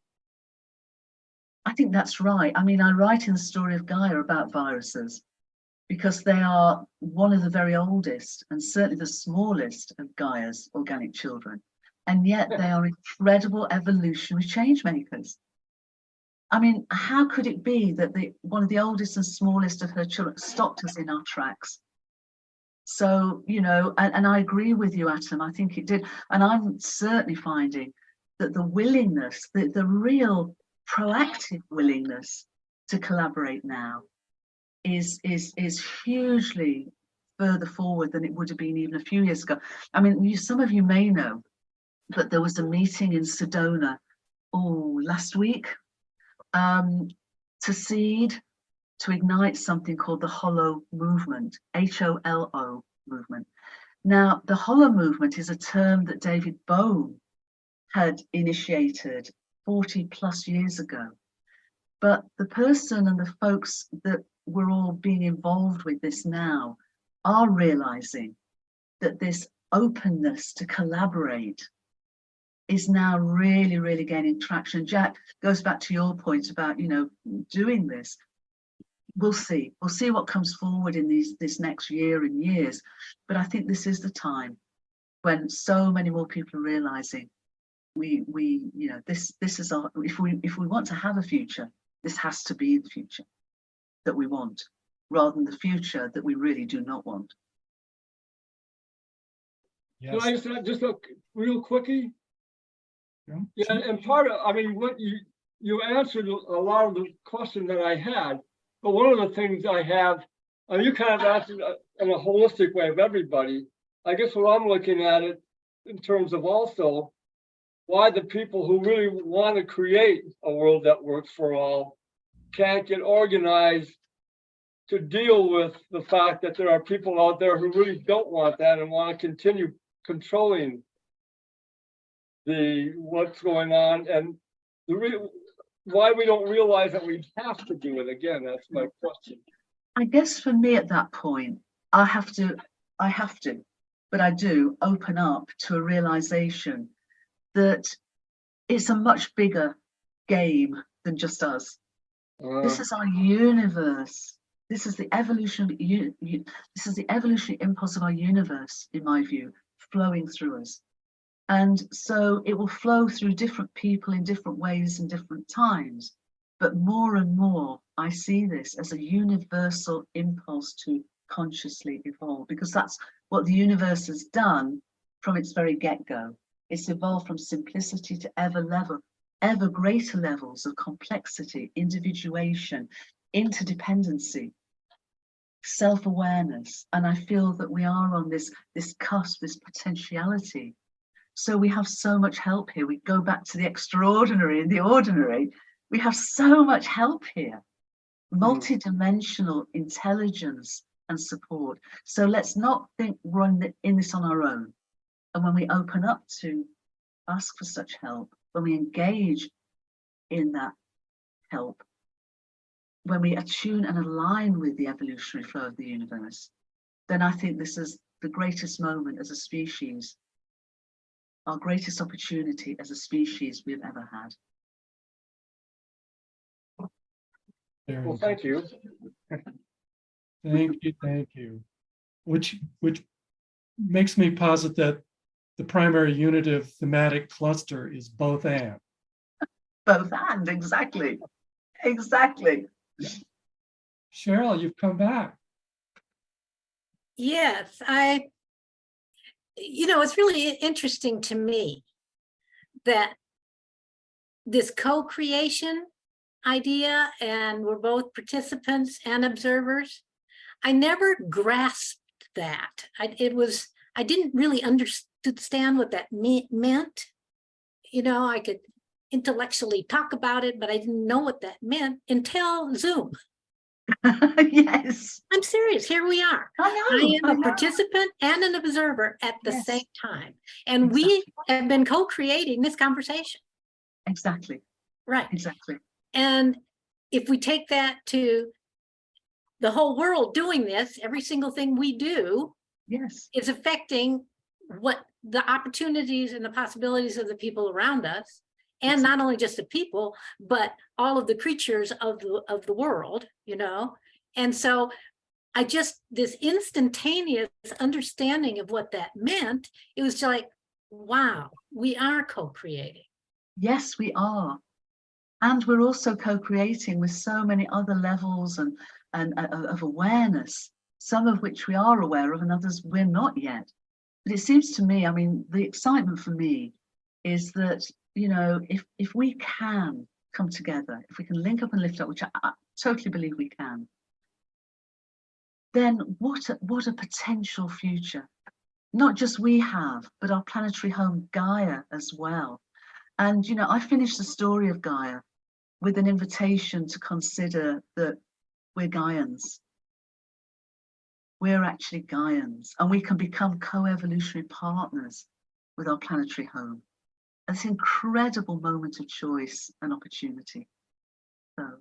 I think that's right. I mean, I write in the story of Gaia about viruses because they are one of the very oldest and certainly the smallest of Gaia's organic children. And yet they are incredible evolutionary change makers. I mean, how could it be that one of the oldest and smallest of her children stopped us in our tracks? So, you know, and I agree with you, Atom, I think it did. And I'm certainly finding that the willingness, the real proactive willingness to collaborate now is hugely further forward than it would have been even a few years ago. I mean, some of you may know that there was a meeting in Sedona last week to seed, to ignite something called the Hollow Movement, HOLO movement. Now, the Hollow movement is a term that David Bohm had initiated 40 plus years ago. But the person and the folks that we're all being involved with this now are realizing that this openness to collaborate is now really, really gaining traction. Jack, goes back to your point about, you know, doing this. We'll see what comes forward in this next year and years. But I think this is the time when so many more people are realizing we you know, this is our, if we want to have a future, this has to be the future that we want, rather than the future that we really do not want. Can I just look real quickie? Yeah. Yeah, and part of, I mean, what you answered a lot of the question that I had, but one of the things I have, you kind of answered in a holistic way of everybody. I guess what I'm looking at it in terms of also why the people who really want to create a world that works for all can't get organized to deal with the fact that there are people out there who really don't want that and want to continue controlling what's going on, and why we don't realize that we have to do it. Again, that's my question. I guess for me at that point, I have to, but I do open up to a realization that it's a much bigger game than just us. This is our universe. This is the evolution. This is the evolutionary impulse of our universe, in my view, flowing through us. And so it will flow through different people in different ways and different times. But more and more, I see this as a universal impulse to consciously evolve, because that's what the universe has done from its very get-go. It's evolved from simplicity to ever greater levels of complexity, individuation, interdependency, self-awareness. And I feel that we are on this cusp, this potentiality. So we have so much help here. We go back to the extraordinary and the ordinary. We have so much help here, multidimensional intelligence and support. So let's not think we're in this on our own. And when we open up to ask for such help, when we engage in that help, when we attune and align with the evolutionary flow of the universe, then I think this is the greatest moment as a species, our greatest opportunity as a species we've ever had. Well, thank you. Thank you. Which makes me posit that the primary unitive thematic cluster is both and. Both and, exactly. Exactly. Cheryl, you've come back. Yes, it's really interesting to me that this co-creation idea, and we're both participants and observers, I never grasped that. I didn't really understand what that meant. I could intellectually talk about it, but I didn't know what that meant until Zoom. Yes. I'm serious. Here we are. I am a participant and an observer at the same time. And we have been co-creating this conversation. Exactly. Right. Exactly. And if we take that to the whole world doing this, every single thing we do is affecting what the opportunities and the possibilities of the people around us. And not only just the people, but all of the creatures of the world, And so this instantaneous understanding of what that meant, it was just like, wow, we are co-creating. Yes, we are. And we're also co-creating with so many other levels and of awareness, some of which we are aware of and others we're not yet. But it seems to me, the excitement for me is that, if we can come together, if we can link up and lift up, which I totally believe we can, then what a potential future. Not just we have, but our planetary home Gaia as well. And, I finished the story of Gaia with an invitation to consider that we're Gaians. We're actually Gaians, and we can become co-evolutionary partners with our planetary home. It's an incredible moment of choice and opportunity. So,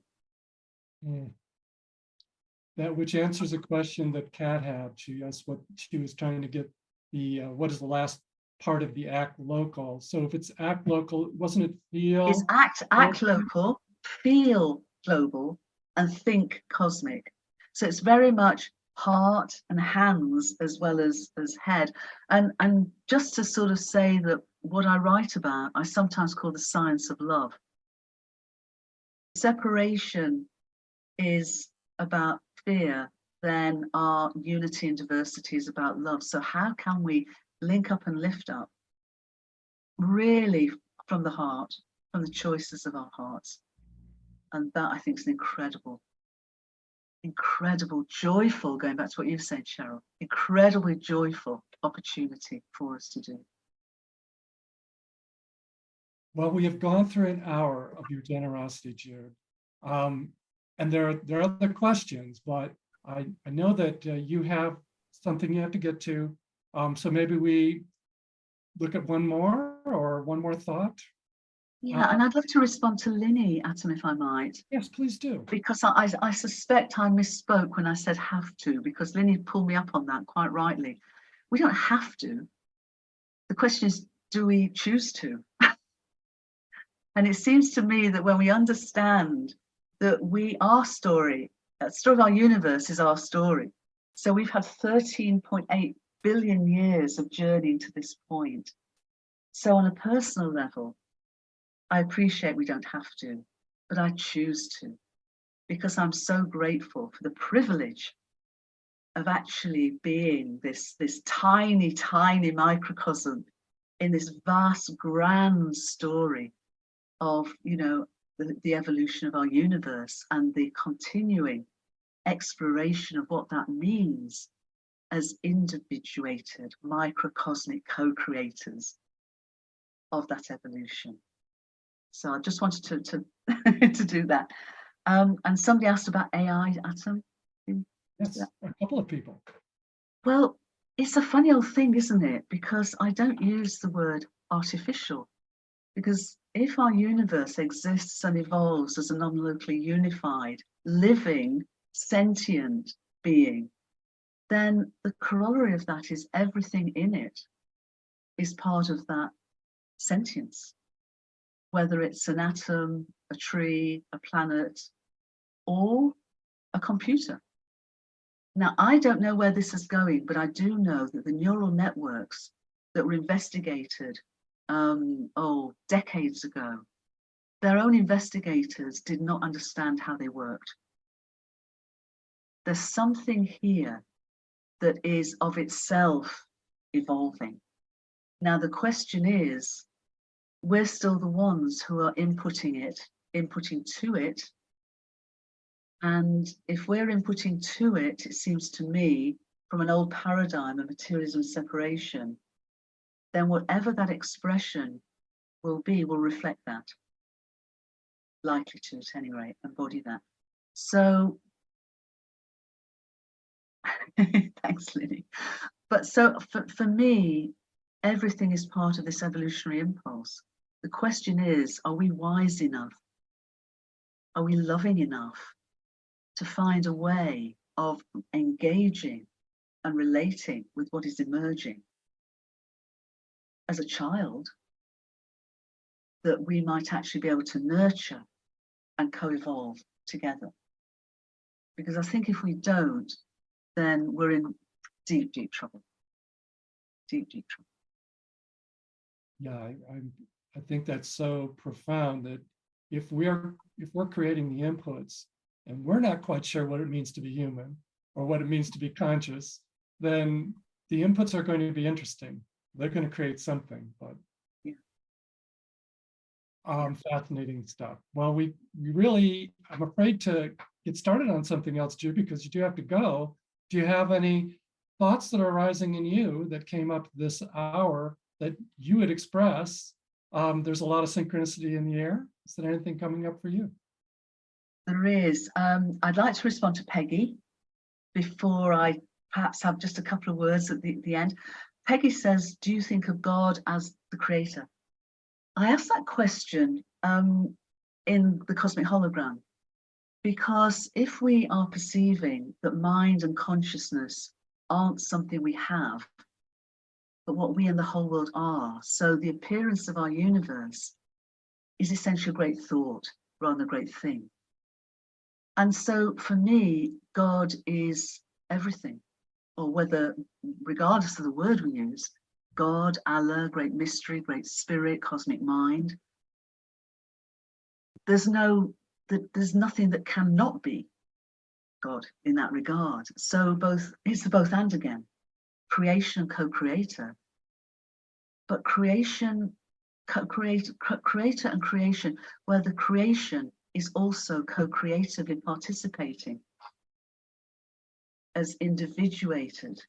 that which answers a question that Kat had. She asked what she was trying to get the what is the last part of the act local. So if it's act local, wasn't it feel? it's act local, feel global, and think cosmic. So it's very much heart and hands as well as head. And just to sort of say that what I write about, I sometimes call the science of love. Separation is about fear, then our unity and diversity is about love. So how can we link up and lift up really from the heart, from the choices of our hearts? And that, I think, is an incredible, joyful, going back to what you said, Cheryl, incredibly joyful opportunity for us to do. Well, we have gone through an hour of your generosity, Jude. And there are other questions, but I know that you have something you have to get to. So maybe we look at one more or one more thought. Yeah, and I'd love to respond to Linny, Atom, if I might. Yes, please do. Because I suspect I misspoke when I said have to, because Linny pulled me up on that quite rightly. We don't have to. The question is, do we choose to? And it seems to me that when we understand that our story, the story of our universe is our story. So we've had 13.8 billion years of journeying to this point. So on a personal level, I appreciate we don't have to, but I choose to, because I'm so grateful for the privilege of actually being this tiny microcosm in this vast, grand story of, you know, the evolution of our universe and the continuing exploration of what that means as individuated microcosmic co-creators of that evolution. So I just wanted to to do that. And somebody asked about AI, Atom. Yes, a couple of people. Well, it's a funny old thing, isn't it? Because I don't use the word artificial, because if our universe exists and evolves as a non-locally unified, living, sentient being, then the corollary of that is everything in it is part of that sentience, whether it's an atom, a tree, a planet, or a computer. Now, I don't know where this is going, but I do know that the neural networks that were investigated decades ago, their own investigators did not understand how they worked. There's something here that is of itself evolving. Now, the question is, we're still the ones who are inputting to it. And if we're inputting to it, it seems to me, from an old paradigm of materialism separation, then whatever that expression will be will reflect that. Likely to, at any rate, embody that. So, thanks, Lily. But so for me, everything is part of this evolutionary impulse. The question is, are we wise enough? Are we loving enough to find a way of engaging and relating with what is emerging as a child, that we might actually be able to nurture and co-evolve together? Because I think if we don't, then we're in deep trouble. Deep trouble. Yeah, I think that's so profound that if we're creating the inputs and we're not quite sure what it means to be human or what it means to be conscious, then the inputs are going to be interesting. They're going to create something, but fascinating stuff. Well, we really, I'm afraid to get started on something else, Jude, because you do have to go. Do you have any thoughts that are arising in you that came up this hour that you would express? There's a lot of synchronicity in the air. Is there anything coming up for you? There is. I'd like to respond to Peggy before I perhaps have just a couple of words at the end. Peggy says, do you think of God as the creator? I asked that question in the cosmic hologram, because if we are perceiving that mind and consciousness aren't something we have, but what we and the whole world are, so the appearance of our universe is essentially a great thought rather than a great thing. And so for me, God is everything, or whether, regardless of the word we use, God, Allah, great mystery, great spirit, cosmic mind. There's nothing that cannot be God in that regard. So it's the both and again, creation and co-creator. But creation, creator and creation, where the creation is also co-creatively participating as individuated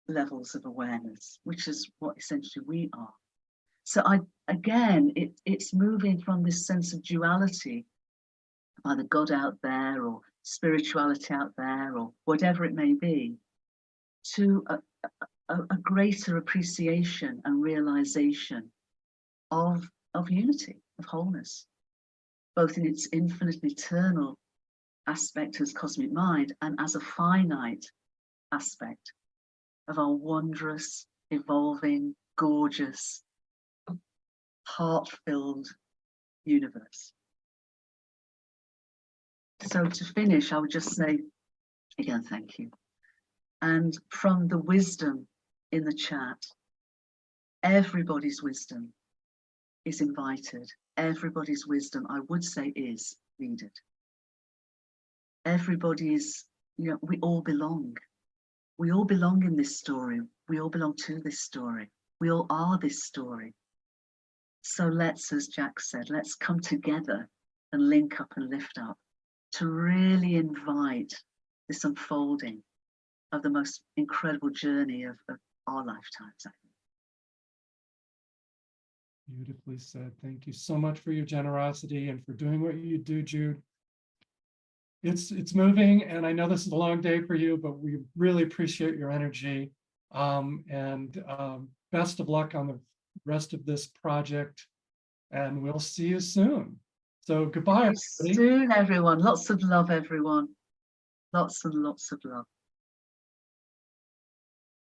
levels of awareness, which is what essentially we are. So it's moving from this sense of duality, either God out there or spirituality out there or whatever it may be, to a greater appreciation and realization of unity, of wholeness, both in its infinite and eternal aspect as cosmic mind and as a finite aspect of our wondrous, evolving, gorgeous, heart-filled universe. So to finish, I would just say, again, thank you. And from the wisdom in the chat, everybody's wisdom is invited. Everybody's wisdom, I would say, is needed. Everybody's, we all belong. We all belong in this story. We all belong to this story. We all are this story. So let's, as Jack said, let's come together and link up and lift up to really invite this unfolding of the most incredible journey of our lifetimes, I think. Beautifully said. Thank you so much for your generosity and for doing what you do, Jude. It's moving, and I know this is a long day for you, but we really appreciate your energy. Best of luck on the rest of this project, and we'll see you soon. So goodbye, everybody. Soon, everyone. Lots of love, everyone. Lots and lots of love.